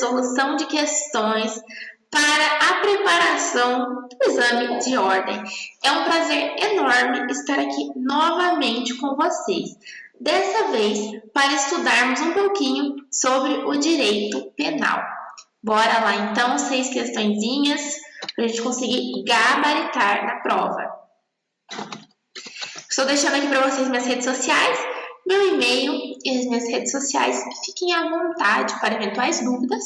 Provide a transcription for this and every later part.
solução de questões para a preparação do exame de ordem. É um prazer enorme estar aqui novamente com vocês. Dessa vez, para estudarmos um pouquinho sobre o direito penal. Bora lá então, 6 questõezinhas para a gente conseguir gabaritar na prova. Estou deixando aqui para vocês minhas redes sociais, meu e-mail e as minhas redes sociais. Fiquem à vontade para eventuais dúvidas.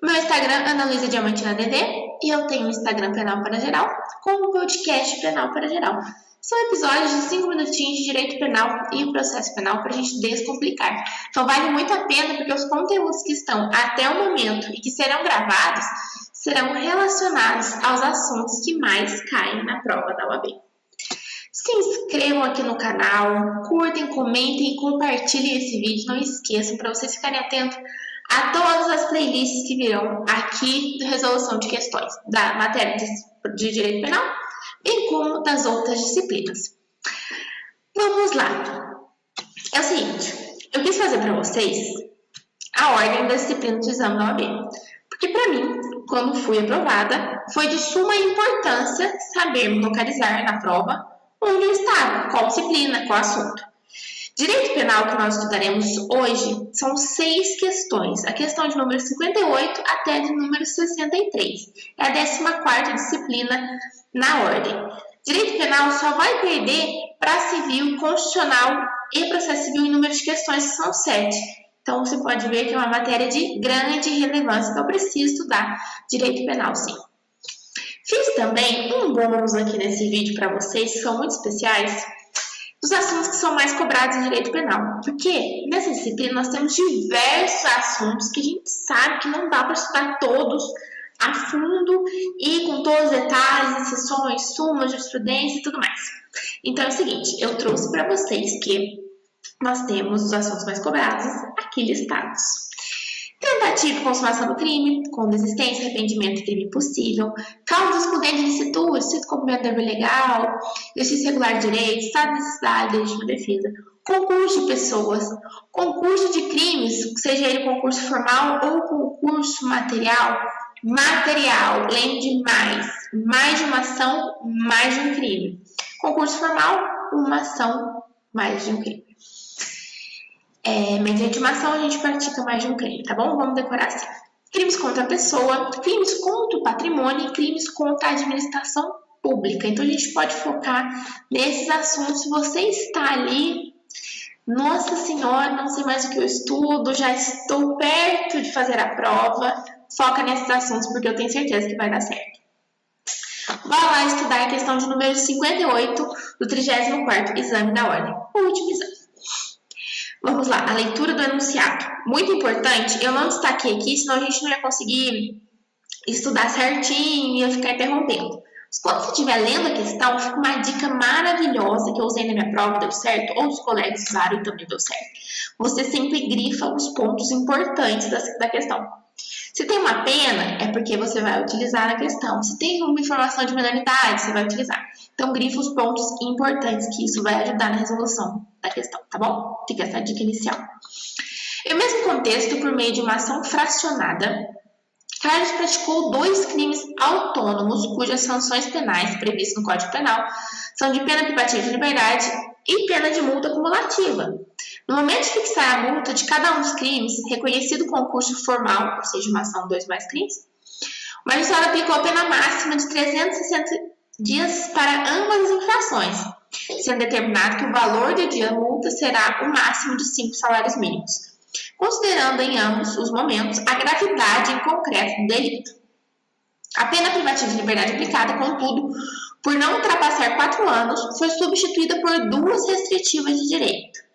Meu Instagram, Ana Luísa Diamantina DD, e eu tenho o Instagram Penal para Geral, com o podcast Penal para Geral. São episódios de 5 minutinhos de direito penal e processo penal para a gente descomplicar. Então vale muito a pena porque os conteúdos que estão até o momento e que serão gravados serão relacionados aos assuntos que mais caem na prova da OAB. Se inscrevam aqui no canal, curtem, comentem e compartilhem esse vídeo. Não esqueçam para vocês ficarem atentos a todas as playlists que virão aqui de resolução de questões da matéria de direito penal, bem como das outras disciplinas. Vamos lá. É o seguinte, eu quis fazer para vocês a ordem das disciplinas do exame da OAB, porque para mim, quando fui aprovada, foi de suma importância saber localizar na prova onde eu estava, qual disciplina, qual assunto. Direito penal que nós estudaremos hoje são 6 questões, a questão de número 58 até de número 63. É a 14ª disciplina na ordem. Direito penal só vai perder para civil, constitucional e processo civil em número de questões, que são 7. Então, você pode ver que é uma matéria de grande relevância, então eu preciso estudar direito penal, sim. Fiz também um bônus aqui nesse vídeo para vocês, que são muito especiais, dos assuntos que são mais cobrados em direito penal. Porque nessa disciplina nós temos diversos assuntos que a gente sabe que não dá para estudar todos a fundo e com todos os detalhes, exceções, sumas, jurisprudência e tudo mais. Então é o seguinte, eu trouxe para vocês que nós temos os assuntos mais cobrados aqui listados. Tentativa e consumação do crime, com desistência, arrependimento e crime possível, causa excludente de licitude, estrito cumprimento do dever legal, exercício regular de direito, estado de necessidade, legítima defesa, concurso de pessoas, concurso de crimes, seja ele concurso formal ou concurso material, lembro de mais de uma ação, mais de um crime. Concurso formal, uma ação, mais de um crime. Mediante uma ação, a gente pratica mais de um crime, tá bom? Vamos decorar assim. Crimes contra a pessoa, crimes contra o patrimônio e crimes contra a administração pública. Então, a gente pode focar nesses assuntos. Se você está ali, nossa senhora, não sei mais o que eu estudo, já estou perto de fazer a prova, foca nesses assuntos, porque eu tenho certeza que vai dar certo. Vá lá estudar a questão de número 58 do 34º exame da ordem, o último exame. Vamos lá, a leitura do enunciado. Muito importante, eu não destaquei aqui, senão a gente não ia conseguir estudar certinho e ia ficar interrompendo. Quando você estiver lendo a questão, fica uma dica maravilhosa que eu usei na minha prova, deu certo, ou os colegas usaram e também deu certo. Você sempre grifa os pontos importantes da questão. Se tem uma pena, é porque você vai utilizar na questão. Se tem uma informação de minoridade, você vai utilizar. Então, grifa os pontos importantes, que isso vai ajudar na resolução da questão, tá bom? Fica essa dica inicial. Em mesmo contexto, por meio de uma ação fracionada, Carlos praticou 2 crimes autônomos, cujas sanções penais previstas no Código Penal são de pena privativa de liberdade e pena de multa cumulativa. No momento de fixar a multa de cada um dos crimes, reconhecido o concurso formal, ou seja, uma ação 2 mais crimes, o magistrado aplicou a pena máxima de 360 dias para ambas as infrações, sendo determinado que o valor do dia da multa será o máximo de 5 salários mínimos, considerando em ambos os momentos a gravidade em concreto do delito. A pena privativa de liberdade aplicada, contudo, por não ultrapassar 4 anos, foi substituída por 2 restritivas de direito.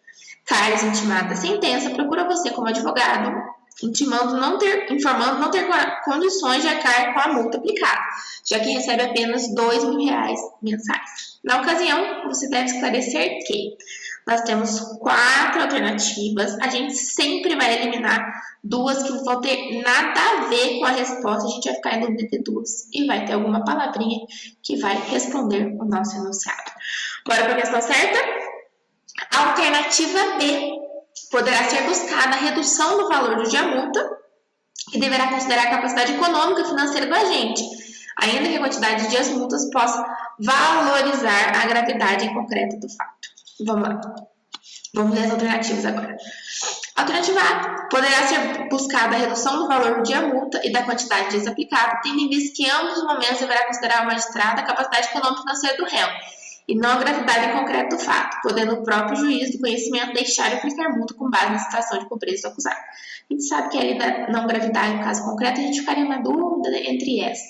Carlos, intimado da sentença, procura você como advogado, informando não ter condições de arcar com a multa aplicada, já que recebe apenas R$2.000 mensais. Na ocasião, você deve esclarecer que nós temos 4 alternativas, a gente sempre vai eliminar 2 que não vão ter nada a ver com a resposta, a gente vai ficar em dúvida de 2 e vai ter alguma palavrinha que vai responder o nosso enunciado. Bora para a questão certa? Alternativa B. Poderá ser buscada a redução do valor do dia multa, e deverá considerar a capacidade econômica e financeira do agente, ainda que a quantidade de dias multas possa valorizar a gravidade concreta do fato. Vamos lá. Vamos ler as alternativas agora. Alternativa A. Poderá ser buscada a redução do valor do dia multa e da quantidade de dias aplicado, tendo em vista que em ambos os momentos deverá considerar o magistrado a capacidade econômica e financeira do réu, e não a gravidade concreta do fato, podendo o próprio juiz do conhecimento deixar de aplicar multa com base na situação de pobreza do acusado. A gente sabe que ali da não gravidade, no caso concreto, a gente ficaria na dúvida entre essa.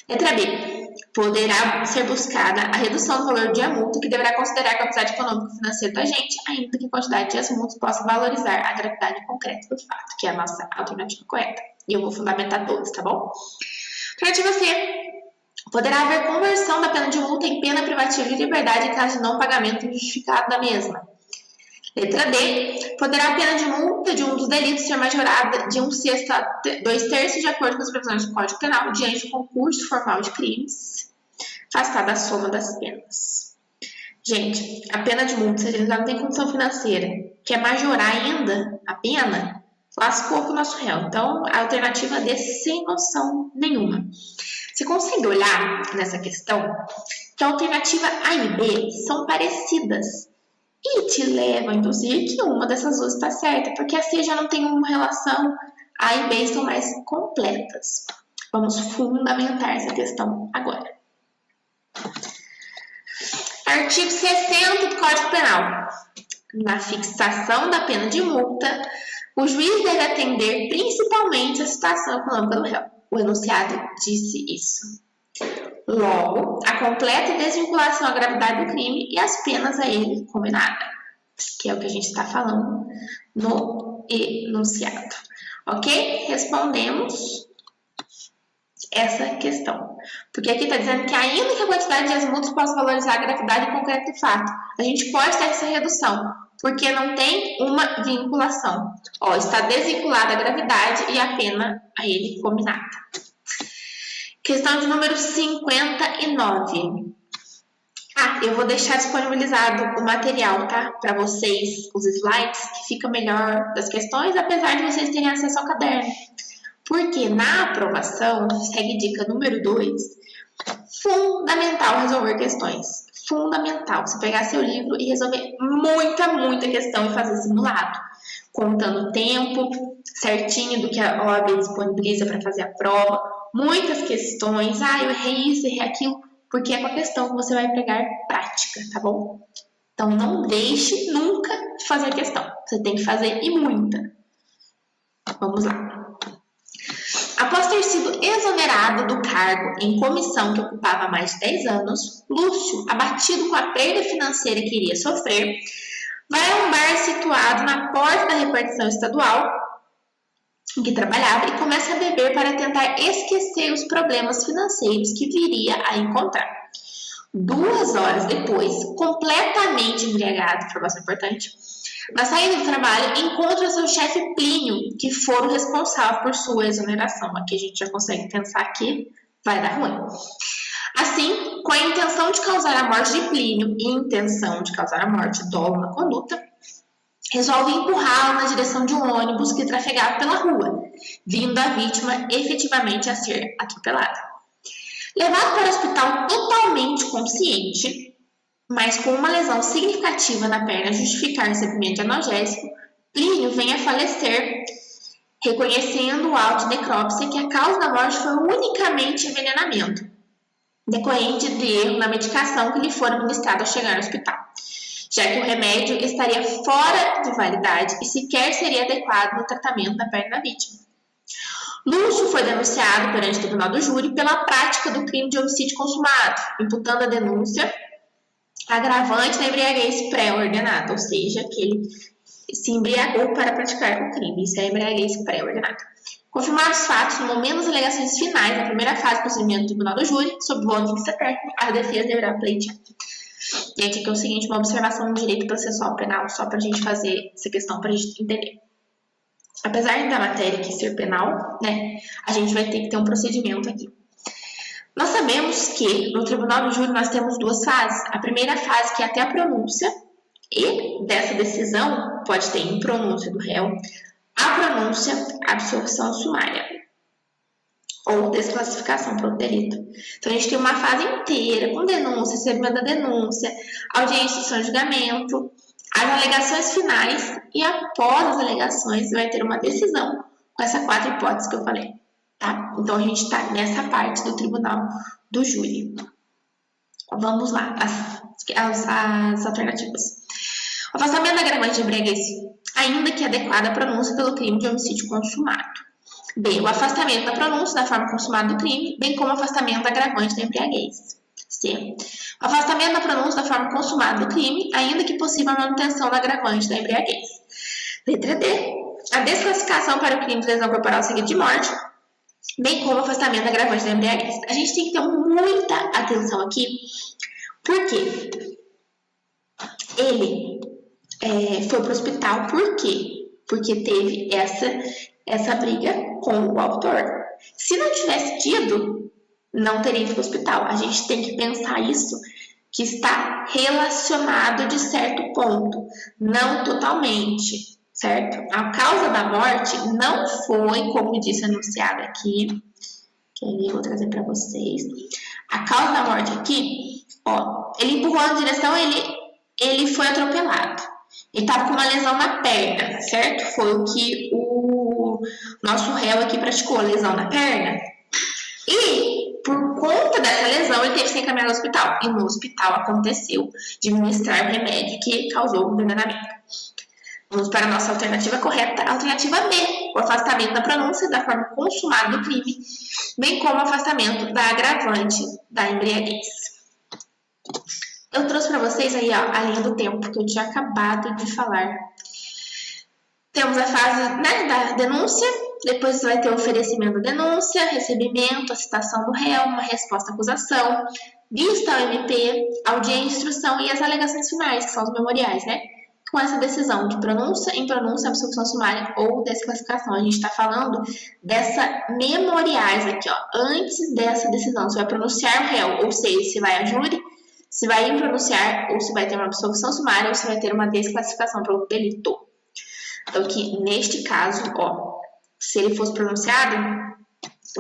Letra B. Poderá ser buscada a redução do valor de dia multa, que deverá considerar a capacidade econômica e financeira do agente, ainda que a quantidade de dias multas possa valorizar a gravidade concreta do fato, que é a nossa alternativa correta. E eu vou fundamentar todas, tá bom? Alternativa C. Poderá haver conversão da pena de multa em pena privativa de liberdade em caso de não pagamento justificado da mesma. Letra D. Poderá a pena de multa de um dos delitos ser majorada de 1/6 a 2/3 de acordo com as previsões do Código Penal diante do concurso formal de crimes, afastada a soma das penas. Gente, a pena de multa, se a gente não tem condição financeira, quer majorar ainda a pena, lascou com o nosso réu. Então, a alternativa D, sem noção nenhuma. Você consegue olhar nessa questão que a alternativa A e B são parecidas e te leva a induzir que uma dessas duas está certa, porque a C já não tem uma relação, A e B são mais completas. Vamos fundamentar essa questão agora. Artigo 60 do Código Penal. Na fixação da pena de multa, o juiz deve atender principalmente a situação econômica do réu. O enunciado disse isso. Logo, a completa desvinculação à gravidade do crime e as penas a ele combinada, que é o que a gente está falando no enunciado. Ok? Respondemos essa questão. Porque aqui está dizendo que ainda que a quantidade de dias multas possa valorizar a gravidade concreta do fato, a gente pode ter essa redução, porque não tem uma vinculação. Ó, está desvinculada a gravidade e a pena a ele combinada. Questão de número 59. Eu vou deixar disponibilizado o material, tá? Para vocês, os slides, que fica melhor das questões, apesar de vocês terem acesso ao caderno. Porque na aprovação, segue dica número 2, fundamental resolver questões. Fundamental. Você pegar seu livro e resolver muita questão e fazer simulado. Contando o tempo certinho do que a OAB disponibiliza para fazer a prova. Muitas questões, eu errei isso, errei aquilo, porque é com a questão que você vai pegar prática, tá bom? Então, não deixe nunca de fazer a questão. Você tem que fazer e muita. Vamos lá. Após ter sido exonerado do cargo em comissão que ocupava há mais de 10 anos, Lúcio, abatido com a perda financeira que iria sofrer, vai a um bar situado na porta da repartição estadual em que trabalhava e começa a beber para tentar esquecer os problemas financeiros que viria a encontrar. 2 horas depois, completamente embriagado, informação importante, na saída do trabalho, encontra seu chefe Plínio, que for o responsável por sua exoneração. Aqui a gente já consegue pensar que vai dar ruim. Assim, com a intenção de causar a morte de Plínio e intenção de causar a morte dolo na conduta, resolve empurrá-lo na direção de um ônibus que trafegava pela rua, vindo a vítima efetivamente a ser atropelada. Levado para o hospital totalmente consciente, mas com uma lesão significativa na perna justificar o recebimento de analgésico, Plínio vem a falecer, reconhecendo o auto de necrópsia que a causa da morte foi unicamente envenenamento, decorrente de erro na medicação que lhe foi administrada ao chegar no hospital, já que o remédio estaria fora de validade e sequer seria adequado no tratamento da perna da vítima. Lúcio foi denunciado perante o tribunal do júri pela prática do crime de homicídio consumado, imputando a denúncia agravante da embriaguez pré-ordenada, ou seja, que ele se embriagou para praticar o crime. Isso é embriaguez pré-ordenada. Confirmados os fatos, no momento das alegações finais da primeira fase do procedimento do tribunal do júri, sob voto de vista técnico, a defesa deverá pleitear. Gente, aqui é o seguinte, uma observação do direito processual penal, só para a gente fazer essa questão, para a gente entender. Apesar da matéria aqui ser penal, né, a gente vai ter que ter um procedimento aqui. Nós sabemos que no tribunal do júri nós temos 2 fases. A primeira fase, que é até a pronúncia, e dessa decisão pode ter impronúncia do réu, a pronúncia, absolvição sumária ou desclassificação pelo delito. Então, a gente tem uma fase inteira com denúncia, recebimento da denúncia, audiência, instrução de julgamento, as alegações finais e após as alegações vai ter uma decisão com essas 4 hipóteses que eu falei, tá? Então, a gente está nessa parte do tribunal do júri. Vamos lá, as alternativas. O afastamento agravante de embriaguez, ainda que adequada à pronúncia pelo crime de homicídio consumado. B. O afastamento da pronúncia da forma consumada do crime, bem como o afastamento agravante da embriaguez. C. O afastamento da pronúncia da forma consumada do crime, ainda que possível a manutenção do agravante da embriaguez. Letra D. A desclassificação para o crime de lesão corporal seguida de morte, bem como o afastamento agravante da embriaguez. A gente tem que ter muita atenção aqui, porque ele foi para o hospital, por quê? Porque teve essa briga com o autor. Se não tivesse tido, não teria ido para o hospital. A gente tem que pensar isso, que está relacionado de certo ponto, não totalmente, certo? A causa da morte não foi, como disse anunciado aqui, que eu vou trazer para vocês. A causa da morte aqui, ó, ele empurrou na direção, ele foi atropelado. Ele estava com uma lesão na perna, certo? Foi o que o nosso réu aqui praticou, lesão na perna. E, por conta dessa lesão, ele teve que ser encaminhado ao hospital. E no hospital aconteceu de administrar o remédio que causou o envenenamento. Vamos para a nossa alternativa correta, alternativa B, o afastamento da pronúncia da forma consumada do crime, bem como o afastamento da agravante da embriaguez. Eu trouxe para vocês aí, ó, a linha do tempo que eu tinha acabado de falar. Temos a fase, né, da denúncia, depois vai ter o oferecimento da denúncia, recebimento, a citação do réu, uma resposta à acusação, vista ao MP, audiência, instrução e as alegações finais, que são os memoriais, né? Com essa decisão de pronúncia, impronúncia, absolvição sumária ou desclassificação. A gente está falando dessa memoriais aqui, ó, antes dessa decisão. Se vai pronunciar o réu, ou seja, se vai a júri, se vai impronunciar, ou se vai ter uma absolvição sumária, ou se vai ter uma desclassificação pelo delito. Então, aqui, neste caso, ó, se ele fosse pronunciado,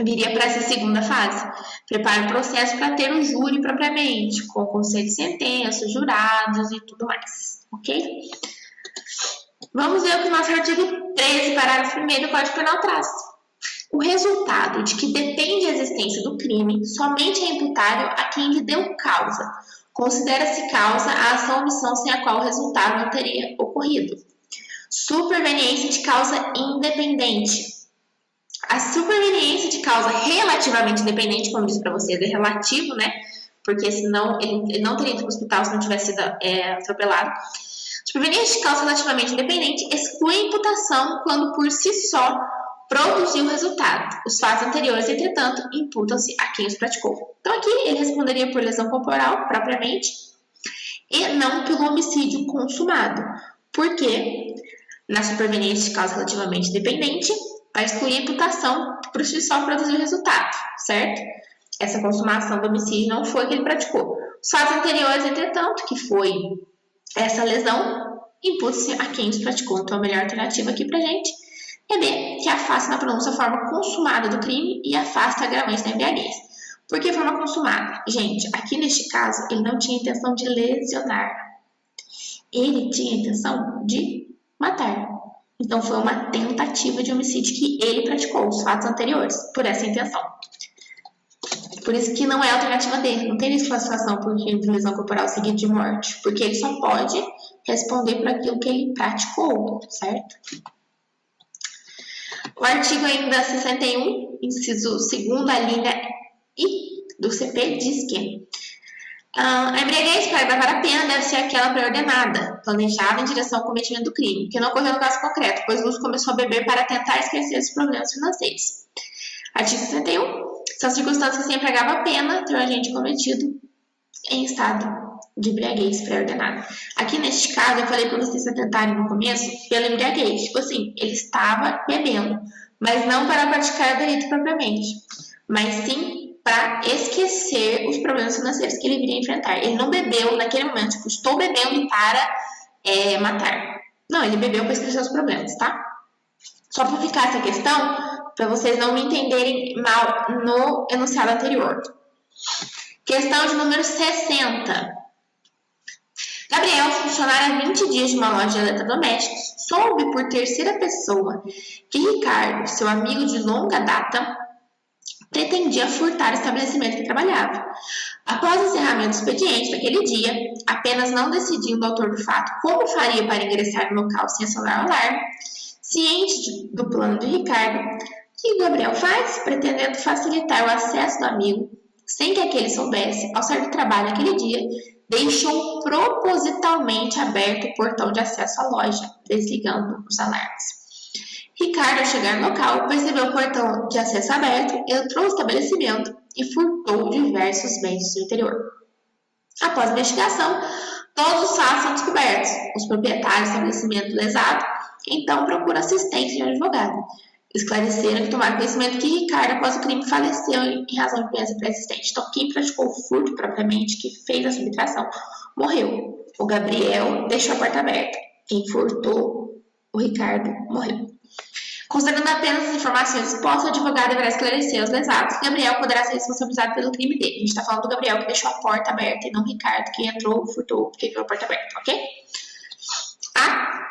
viria para essa segunda fase. Prepara o processo para ter o júri propriamente, com conselho de sentença, jurados e tudo mais, ok? Vamos ver o que o nosso artigo 13, parágrafo 1º do Código Penal traz. O resultado de que depende a existência do crime somente é imputável a quem lhe deu causa. Considera-se causa a ação ou omissão sem a qual o resultado não teria ocorrido. Superveniência de causa independente. A superveniência de causa relativamente independente, como eu disse para vocês, é relativo, né? Porque senão ele não teria ido para o hospital se não tivesse sido atropelado. Superveniência de causa relativamente independente exclui a imputação quando por si só produziu o resultado. Os fatos anteriores, entretanto, imputam-se a quem os praticou. Então aqui ele responderia por lesão corporal, propriamente, e não pelo homicídio consumado. Porque na superveniência de causa relativamente independente, vai excluir a imputação por si só produzir o resultado, certo? Essa consumação do homicídio não foi que ele praticou. Os fatos anteriores, entretanto, que foi essa lesão, imputa-se a quem os praticou. Então a melhor alternativa aqui pra gente é B, que afasta na pronúncia a forma consumada do crime e afasta a agravante da embriaguez. Por que forma consumada? Gente, aqui neste caso, ele não tinha intenção de lesionar. Ele tinha intenção de matar. Então, foi uma tentativa de homicídio que ele praticou, os fatos anteriores, por essa intenção. Por isso que não é a alternativa D, não tem desclassificação por crime de lesão corporal seguido de morte, porque ele só pode responder por aquilo que ele praticou, certo? O artigo ainda 61, inciso 2º, a linha I do CP, diz que a embriaguez para agravar a pena deve ser aquela pré-ordenada, planejada em direção ao cometimento do crime, que não ocorreu no caso concreto, pois Lúcio começou a beber para tentar esquecer os problemas financeiros. Artigo 61. São circunstâncias que sempre agrava a pena ter o agente cometido em estado de embriaguez pré-ordenada. Aqui neste caso, eu falei para vocês se atentarem no começo pela embriaguez. Tipo assim, ele estava bebendo, mas não para praticar o delito propriamente, mas sim para esquecer os problemas financeiros que ele viria enfrentar. Ele não bebeu naquele momento, tipo, estou bebendo para matar. Não, ele bebeu para esquecer os problemas, tá? Só para ficar essa questão, para vocês não me entenderem mal no enunciado anterior. Questão de número 60. Gabriel, funcionário há 20 dias de uma loja de eletrodomésticos, soube por terceira pessoa que Ricardo, seu amigo de longa data, pretendia furtar o estabelecimento que trabalhava. Após o encerramento do expediente daquele dia, apenas não decidindo o autor do fato como faria para ingressar no local sem acionar o alarme, ciente do plano de Ricardo, o que Gabriel faz? Pretendendo facilitar o acesso do amigo, sem que aquele soubesse, ao sair do trabalho naquele dia, deixou propositalmente aberto o portão de acesso à loja, desligando os alarmes. Ricardo, ao chegar no local, percebeu o portão de acesso aberto, entrou no estabelecimento e furtou diversos bens do interior. Após a investigação, todos os fatos são descobertos. Os proprietários do estabelecimento lesado, então, procuram assistência de um advogado. Esclareceram que tomaram conhecimento que Ricardo, após o crime, faleceu em razão de doença pré-existente. Então, quem praticou o furto propriamente, que fez a subtração, morreu. O Gabriel deixou a porta aberta. Quem furtou, o Ricardo, morreu. Considerando apenas as informações expostas, o advogado deverá esclarecer os lesados. Gabriel poderá ser responsabilizado pelo crime dele. A gente está falando do Gabriel que deixou a porta aberta e não o Ricardo que entrou, furtou, porque viu a porta aberta, ok? A.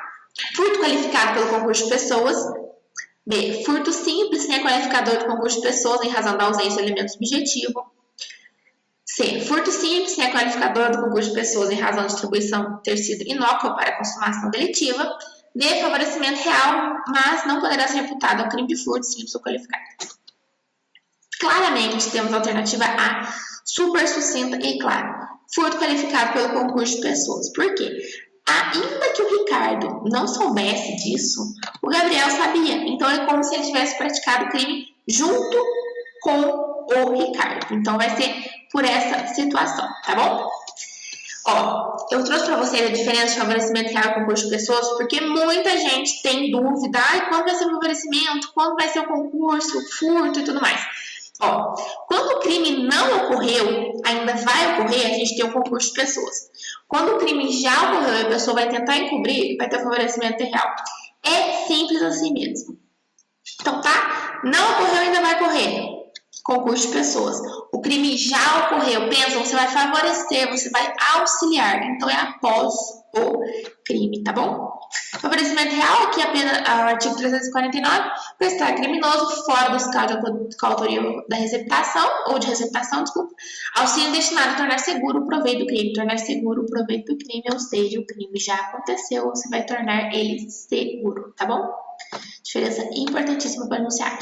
Furto qualificado pelo concurso de pessoas. B. Furto simples sem qualificador do concurso de pessoas em razão da ausência de elemento subjetivo. C. Furto simples sem qualificador do concurso de pessoas em razão de distribuição ter sido inócua para a consumação delitiva. D. Favorecimento real, mas não poderá ser imputado ao crime de furto simples ou qualificado. Claramente, temos a alternativa A, super sucinta e clara. Furto qualificado pelo concurso de pessoas. Por quê? Ainda que o Ricardo não soubesse disso, o Gabriel sabia. Então, é como se ele tivesse praticado o crime junto com o Ricardo. Então, vai ser por essa situação, tá bom? Ó, eu trouxe para vocês a diferença de favorecimento real e concurso de pessoas, porque muita gente tem dúvida. Quando vai ser o favorecimento? Quando vai ser o concurso, o furto e tudo mais? Ó, quando o crime não ocorreu, ainda vai ocorrer, a gente tem o concurso de pessoas. Quando o crime já ocorreu e a pessoa vai tentar encobrir, vai ter o favorecimento real. É simples assim mesmo. Então, tá? Não ocorreu, ainda vai ocorrer. Concurso de pessoas. O crime já ocorreu. Pensa, você vai favorecer, você vai auxiliar. Então, é após o crime, tá bom? Favorecimento real, aqui apenas o artigo 349, prestar criminoso fora dos casos com a autoria da receptação, ou de receptação, desculpa, auxílio destinado a tornar seguro o proveito do crime. Tornar seguro o proveito do crime, ou seja, o crime já aconteceu, você vai tornar ele seguro, tá bom? Diferença importantíssima para enunciar.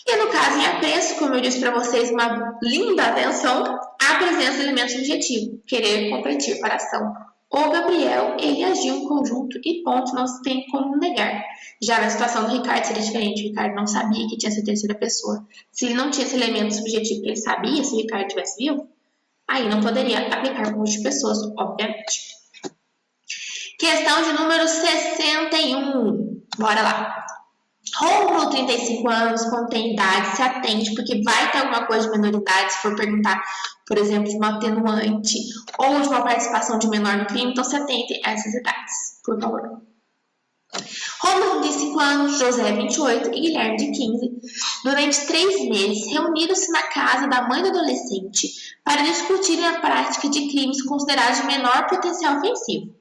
E no caso em apreço, como eu disse para vocês, uma linda atenção, a presença de elemento subjetivo, querer competir para a ação. O Gabriel, ele agiu em conjunto e ponto, não se tem como negar. Já na situação do Ricardo seria diferente, o Ricardo não sabia que tinha essa terceira pessoa. Se ele não tinha esse elemento subjetivo que ele sabia, se o Ricardo estivesse vivo, aí não poderia aplicar com de pessoas, obviamente. Questão de número 61, bora lá. Rômulo, 35 anos, contém idade, se atente, porque vai ter alguma coisa de menoridade, se for perguntar, por exemplo, de uma atenuante ou de uma participação de menor no crime, então se atente a essas idades, por favor. Rômulo, 35 anos, José, 28 e Guilherme, de 15, durante 3 meses, reuniram-se na casa da mãe do adolescente para discutirem a prática de crimes considerados de menor potencial ofensivo.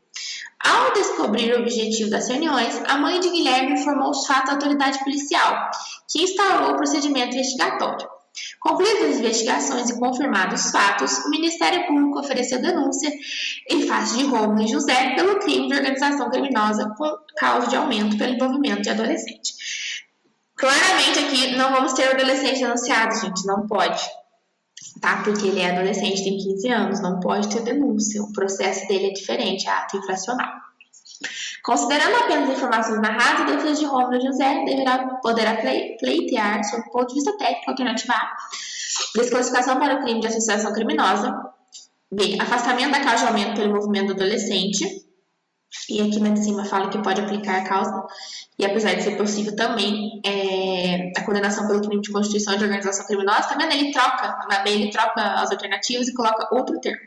Ao descobrir o objetivo das reuniões, a mãe de Guilherme informou os fatos à autoridade policial, que instaurou o procedimento investigatório. Concluídas as investigações e confirmados os fatos, o Ministério Público ofereceu denúncia em face de Rômulo e José pelo crime de organização criminosa com causa de aumento pelo envolvimento de adolescente. Claramente aqui não vamos ter adolescente denunciado, gente, não pode. Tá? Porque ele é adolescente, tem 15 anos, não pode ter denúncia. O processo dele é diferente, é ato infracional. Considerando apenas as informações narradas, a defesa de Rômulo e José poderá pleitear, sob o ponto de vista técnico, alternativa A, desclassificação para o crime de associação criminosa. B, afastamento da causa de aumento pelo envolvimento do adolescente. E aqui na de cima fala que pode aplicar a causa. E apesar de ser possível também a condenação pelo crime de constituição de organização criminosa, tá vendo? Ele troca as alternativas e coloca outro termo.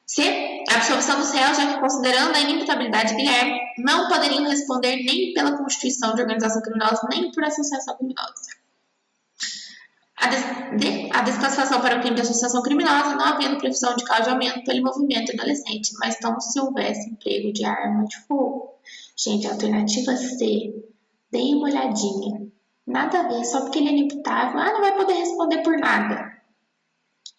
C. Absolvição dos réus, já que considerando a inimputabilidade de Guilherme, não poderiam responder nem pela constituição de organização criminosa, nem por associação criminosa. A desclassificação para o crime de associação criminosa, não havendo previsão de causa de aumento pelo envolvimento adolescente, mas então se houvesse emprego de arma de fogo. Gente, a alternativa C, deem uma olhadinha. Nada a ver, só porque ele é inimputável, não vai poder responder por nada.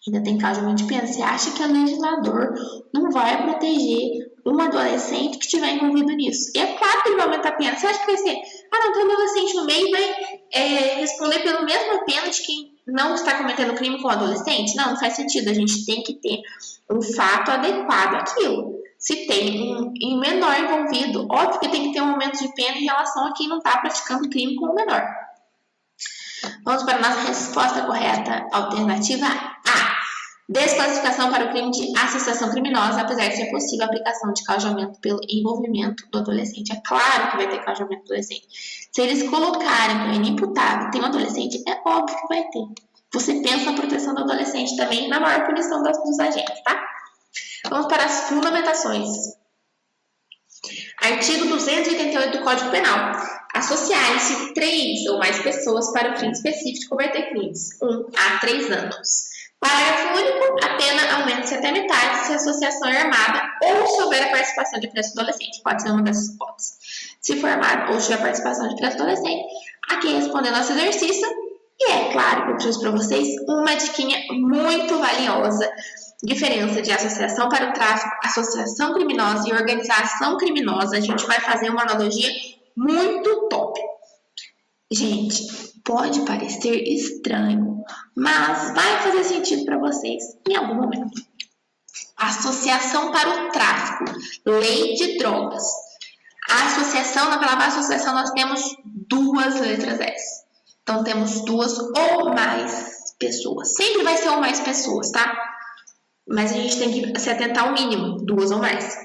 Ainda tem causa de aumento de pena. Você acha que o legislador não vai proteger um adolescente que estiver envolvido nisso? E é claro que ele vai aumentar a pena. Você acha que vai ser, não, tem um adolescente no meio e vai responder pela mesma pena de quem não está cometendo crime com o adolescente? Não faz sentido. A gente tem que ter um fato adequado àquilo. Se tem um menor envolvido, óbvio que tem que ter um aumento de pena em relação a quem não está praticando crime com o menor. Vamos para a nossa resposta correta, alternativa A. Desclassificação para o crime de associação criminosa, apesar de ser possível a aplicação de causa de aumento pelo envolvimento do adolescente. É claro que vai ter causa de aumento do adolescente. Se eles colocarem que é inimputável, tem um adolescente, é óbvio que vai ter. Você pensa na proteção do adolescente também, na maior punição dos agentes, tá? Vamos para as fundamentações. Artigo 288 do Código Penal. Associarem-se 3 ou mais pessoas para o fim específico de cometer crimes. 1 a 3 anos. Parágrafo único, a pena aumenta-se até metade se a associação é armada ou se houver a participação de criança ou adolescente. Pode ser uma dessas hipóteses. Se for armado ou se tiver participação de criança ou adolescente, aqui respondendo nosso exercício. E é claro que eu trouxe para vocês uma diquinha muito valiosa. Diferença de associação para o tráfico, associação criminosa e organização criminosa. A gente vai fazer uma analogia muito top. Gente, pode parecer estranho, mas vai fazer sentido para vocês em algum momento. Associação para o tráfico, lei de drogas. A associação, na palavra associação, nós temos 2 letras S. Então, temos 2 ou mais pessoas. Sempre vai ser ou mais pessoas, tá? Mas a gente tem que se atentar ao mínimo, 2 ou mais.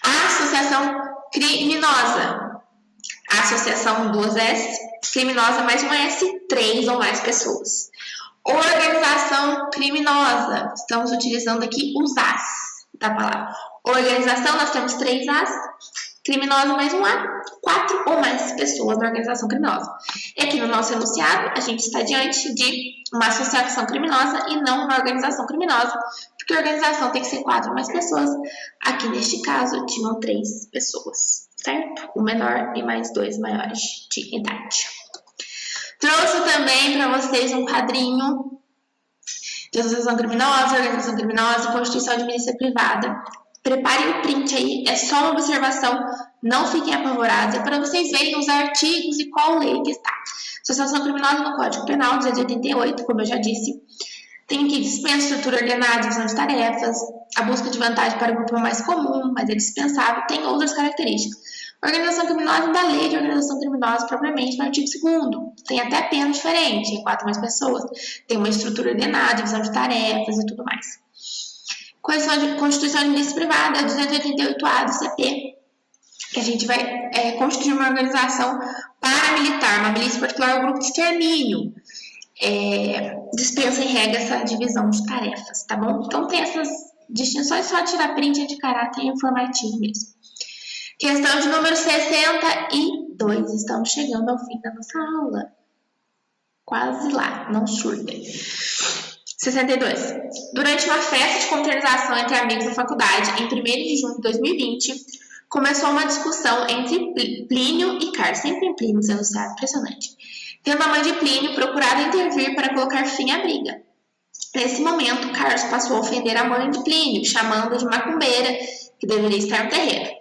A associação criminosa. A associação 2 S, criminosa mais um S, 3 ou mais pessoas. Organização criminosa. Estamos utilizando aqui os As da palavra. Organização, nós temos 3 As. Criminosa mais um A, 4 ou mais pessoas na organização criminosa. E aqui no nosso enunciado, a gente está diante de uma associação criminosa e não uma organização criminosa, porque a organização tem que ser 4 ou mais pessoas. Aqui neste caso, tinham 3 pessoas, certo? O menor e mais 2 maiores de idade. Trouxe também para vocês um quadrinho de associação criminosa, organização criminosa, constituição de milícia privada. Preparem o print aí, é só uma observação, não fiquem apavorados, é para vocês verem os artigos e qual lei que está. Associação criminosa no Código Penal, 288, como eu já disse. Tem aqui dispensa, estrutura ordenada, divisão de tarefas, a busca de vantagem para o grupo mais comum, mas é dispensável, tem outras características. Organização criminosa da lei de organização criminosa propriamente no artigo 2º. Tem até pena diferente, é 4 mais pessoas, tem uma estrutura ordenada, divisão de tarefas e tudo mais. Constituição de milícia privada, 288A do CP, que a gente vai constituir uma organização paramilitar, uma milícia particular ou grupo de extermínio. Dispensa em regra essa divisão de tarefas, tá bom? Então tem essas distinções, só tirar print de caráter informativo mesmo. Questão de número 62, estamos chegando ao fim da nossa aula. Quase lá, não surtem. 62. Durante uma festa de confraternização entre amigos da faculdade, em 1º de junho de 2020, começou uma discussão entre Plínio e Carlos, sempre em Plínio, enunciado, impressionante, tendo a mãe de Plínio procurado intervir para colocar fim à briga. Nesse momento, Carlos passou a ofender a mãe de Plínio, chamando-a de macumbeira, que deveria estar no terreiro.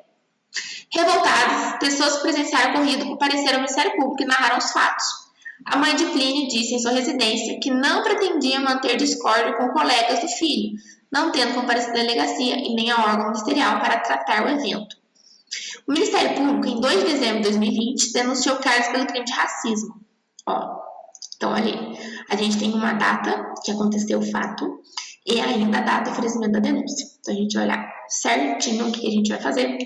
Revoltadas, pessoas que presenciaram o ocorrido compareceram ao Ministério Público e narraram os fatos. A mãe de Plínio disse em sua residência que não pretendia manter discórdia com colegas do filho, não tendo comparecido à delegacia e nem ao órgão ministerial para tratar o evento. O Ministério Público, em 2 de dezembro de 2020, denunciou Carlos pelo crime de racismo. Então, ali, a gente tem uma data que aconteceu o fato e ainda a data de oferecimento da denúncia. Então, a gente vai olhar certinho o que a gente vai fazer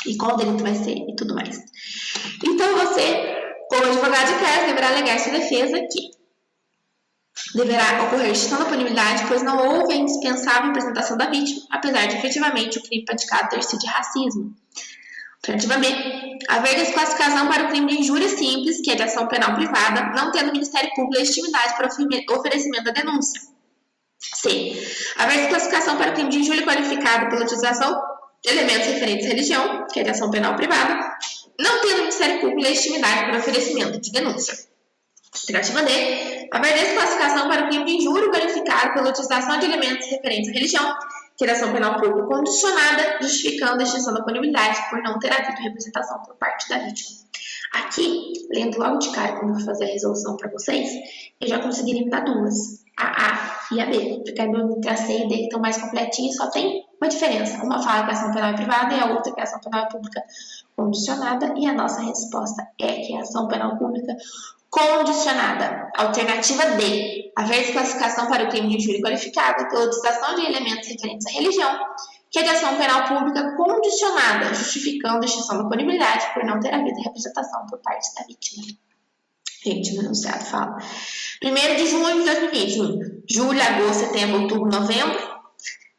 e qual delito vai ser e tudo mais. Então, você, como advogado de Carlos, deverá alegar sua defesa que deverá ocorrer extinção da punibilidade, pois não houve a indispensável apresentação da vítima, apesar de efetivamente o crime praticado ter sido de racismo. Alternativa B. Haver desclassificação para o crime de injúria simples, que é de ação penal privada, não tendo o Ministério Público legitimidade para oferecimento da denúncia. C. Haver desclassificação para o crime de injúria qualificada pela utilização de elementos referentes à religião, que é de ação penal privada, não tendo o Ministério Público legitimidade para oferecimento de denúncia. Alternativa D. Haver desclassificação para o crime de injúria qualificado pela utilização de elementos referentes à religião, que é de ação penal pública condicionada, justificando a extinção da punibilidade por não ter havido representação por parte da vítima. Aqui, lendo logo de cara como eu vou fazer a resolução para vocês, eu já consegui eliminar duas, a e a B, porque entre a C e D que estão mais completinhas, só tem uma diferença. Uma fala que a ação penal é privada e a outra que a ação penal é pública condicionada, e a nossa resposta é que a ação penal pública condicionada. Alternativa D. Haver desclassificação para o crime de injúria qualificada pela utilização de elementos referentes à religião, que é de ação penal pública condicionada, justificando a extinção da punibilidade por não ter havido representação por parte da vítima. Gente, o enunciado fala. 1º de junho de 2021. Julho, agosto, setembro, outubro, novembro.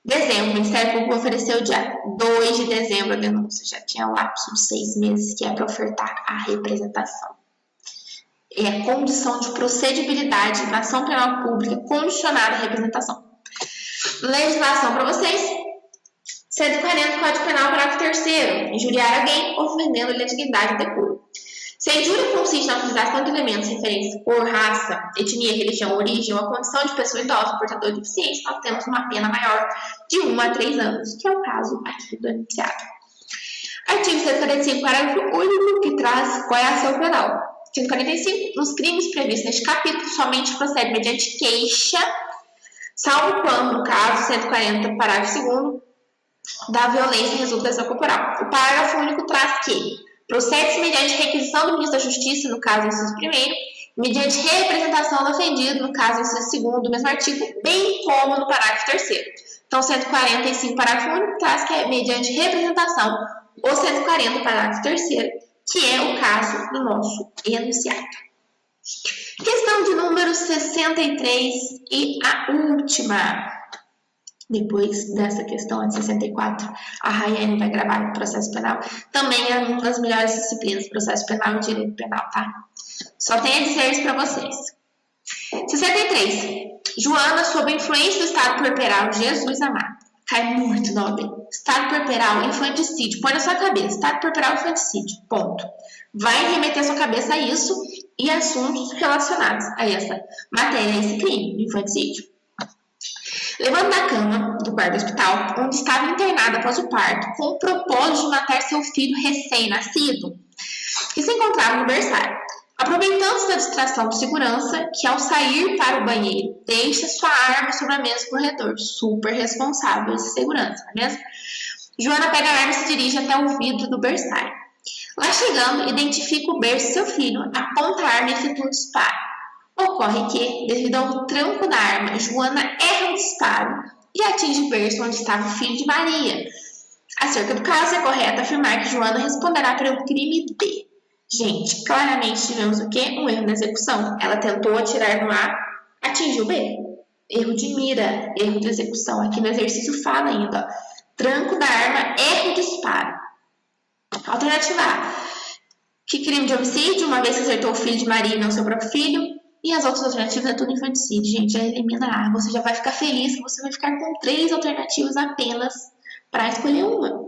Dezembro, o Ministério Público ofereceu dia 2 de dezembro a denúncia. Já tinha um lapso de 6 meses que é para ofertar a representação. É a condição de procedibilidade na ação penal pública condicionada à representação. Legislação para vocês. 140 Código Penal, parágrafo 3º. Injuriar alguém, ofendendo-lhe a dignidade e decoro. Se a injúria consiste na utilização de elementos referentes à cor, raça, etnia, religião, origem ou a condição de pessoa idosa, portador de deficiência, nós temos uma pena maior de 1 a 3 anos, que é o caso aqui do enunciado. Artigo 145, parágrafo único, que traz qual é a ação penal. 145. Nos crimes previstos neste capítulo, somente procede mediante queixa, salvo quando, no caso 140, parágrafo 2º, da violência resulta lesão corporal. O parágrafo único traz que procede-se mediante requisição do ministro da Justiça, no caso inciso 1º, mediante representação do ofendido, no caso inciso 2º do mesmo artigo, bem como no parágrafo 3º. Então, 145, parágrafo único, traz que é mediante representação, ou 140, parágrafo 3º, que é o caso do nosso enunciado. Questão de número 63 e a última. Depois dessa questão de 64, a Rayane vai gravar o processo penal. Também é uma das melhores disciplinas, processo penal e direito penal, tá? Só tem a dizer isso para vocês. 63. Joana, sob a influência do estado puerperal, Jesus amado. Cai muito nome. Estado puerperal, infanticídio. Põe na sua cabeça. Estado puerperal, infanticídio. Ponto. Vai remeter a sua cabeça a isso e assuntos relacionados a essa matéria, a esse crime, infanticídio. Levando da cama do quarto do hospital, onde estava internada após o parto, com o propósito de matar seu filho recém-nascido, que se encontrava no berçário. Aproveitando-se da distração de segurança, que ao sair para o banheiro, deixa sua arma sobre a mesa do corredor. Super responsável esse segurança, não é mesmo? Joana pega a arma e se dirige até o vidro do berçário. Lá chegando, identifica o berço de seu filho, aponta a arma e efetua um disparo. Ocorre que, devido ao tranco da arma, Joana erra o disparo e atinge o berço onde estava o filho de Maria. Acerca do caso, é correto afirmar que Joana responderá pelo crime de... Gente, claramente tivemos o quê? Um erro na execução. Ela tentou atirar no ar, atingiu o B. Erro de mira, erro de execução. Aqui no exercício fala ainda, ó. Tranco da arma, erro o disparo. Alternativa A. Que crime de homicídio, uma vez que acertou o filho de Maria e não seu próprio filho. E as outras alternativas é tudo infanticídio, gente. Já elimina A. Você já vai ficar feliz que você vai ficar com 3 alternativas apenas para escolher uma.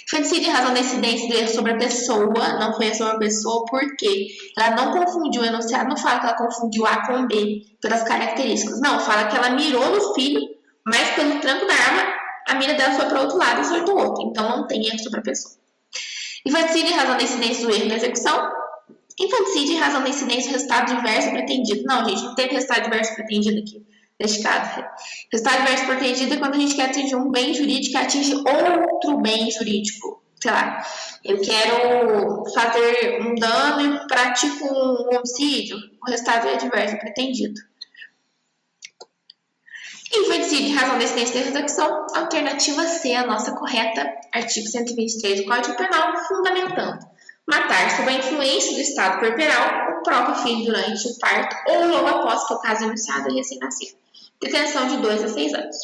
Infanticídio em razão da incidência do erro sobre a pessoa, não foi sobre a pessoa, porque ela não confundiu o enunciado, não fala que ela confundiu A com B pelas características, não, fala que ela mirou no filho, mas pelo tranco da arma, a mira dela foi para o outro lado e acertou outro, então não tem erro sobre a pessoa. Infanticídio em razão da incidência do erro na execução. Infanticídio em razão da incidência do resultado diverso pretendido. Não, gente, não teve resultado diverso pretendido aqui. Neste caso, resultado diverso pretendido é quando a gente quer atingir um bem jurídico que atinge outro bem jurídico. Sei lá, eu quero fazer um dano e pratico um homicídio. O resultado é diverso pretendido. Infanticídio em razão da incidência da execução. Alternativa C, a nossa correta. Artigo 123 do Código Penal, fundamentando. Matar sob a influência do estado puerperal o próprio filho durante o parto ou logo após que o caso enunciado e recém-nascido. Detenção de 2 a 6 anos.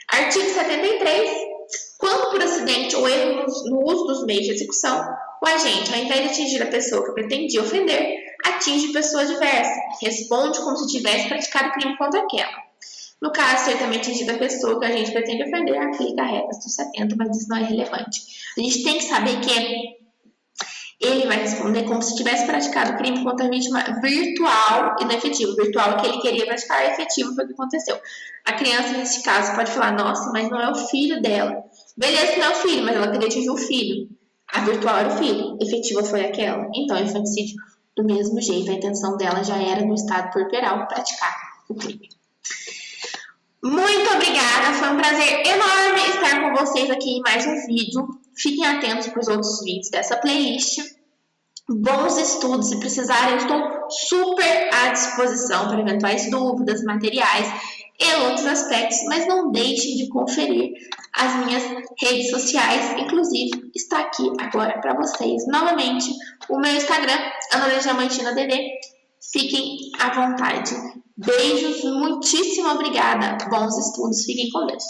Artigo 73. Quando por acidente ou erro no uso dos meios de execução, o agente, ao invés de atingir a pessoa que pretendia ofender, atinge pessoa diversa, responde como se tivesse praticado crime contra aquela. No caso, ser também atingida a pessoa que a gente pretende ofender, aplica a regra dos 70, mas isso não é relevante. A gente tem que saber que ele vai responder como se tivesse praticado crime contra a vítima virtual e não efetivo. Virtual é que ele queria praticar, efetivo foi o que aconteceu. A criança, nesse caso, pode falar, nossa, mas não é o filho dela. Beleza que não é o filho, mas ela queria atingir o filho. A virtual era o filho, efetiva foi aquela. Então, é infanticídio do mesmo jeito. A intenção dela já era, no estado puerperal, praticar o crime. Muito obrigada, foi um prazer enorme estar com vocês aqui em mais um vídeo. Fiquem atentos para os outros vídeos dessa playlist. Bons estudos, se precisarem, eu estou super à disposição para eventuais dúvidas, materiais e outros aspectos, mas não deixem de conferir as minhas redes sociais, inclusive está aqui agora para vocês novamente o meu Instagram, AnaLuizaDiamantina.dv. Fiquem à vontade. Beijos, muitíssimo obrigada. Bons estudos, fiquem com Deus.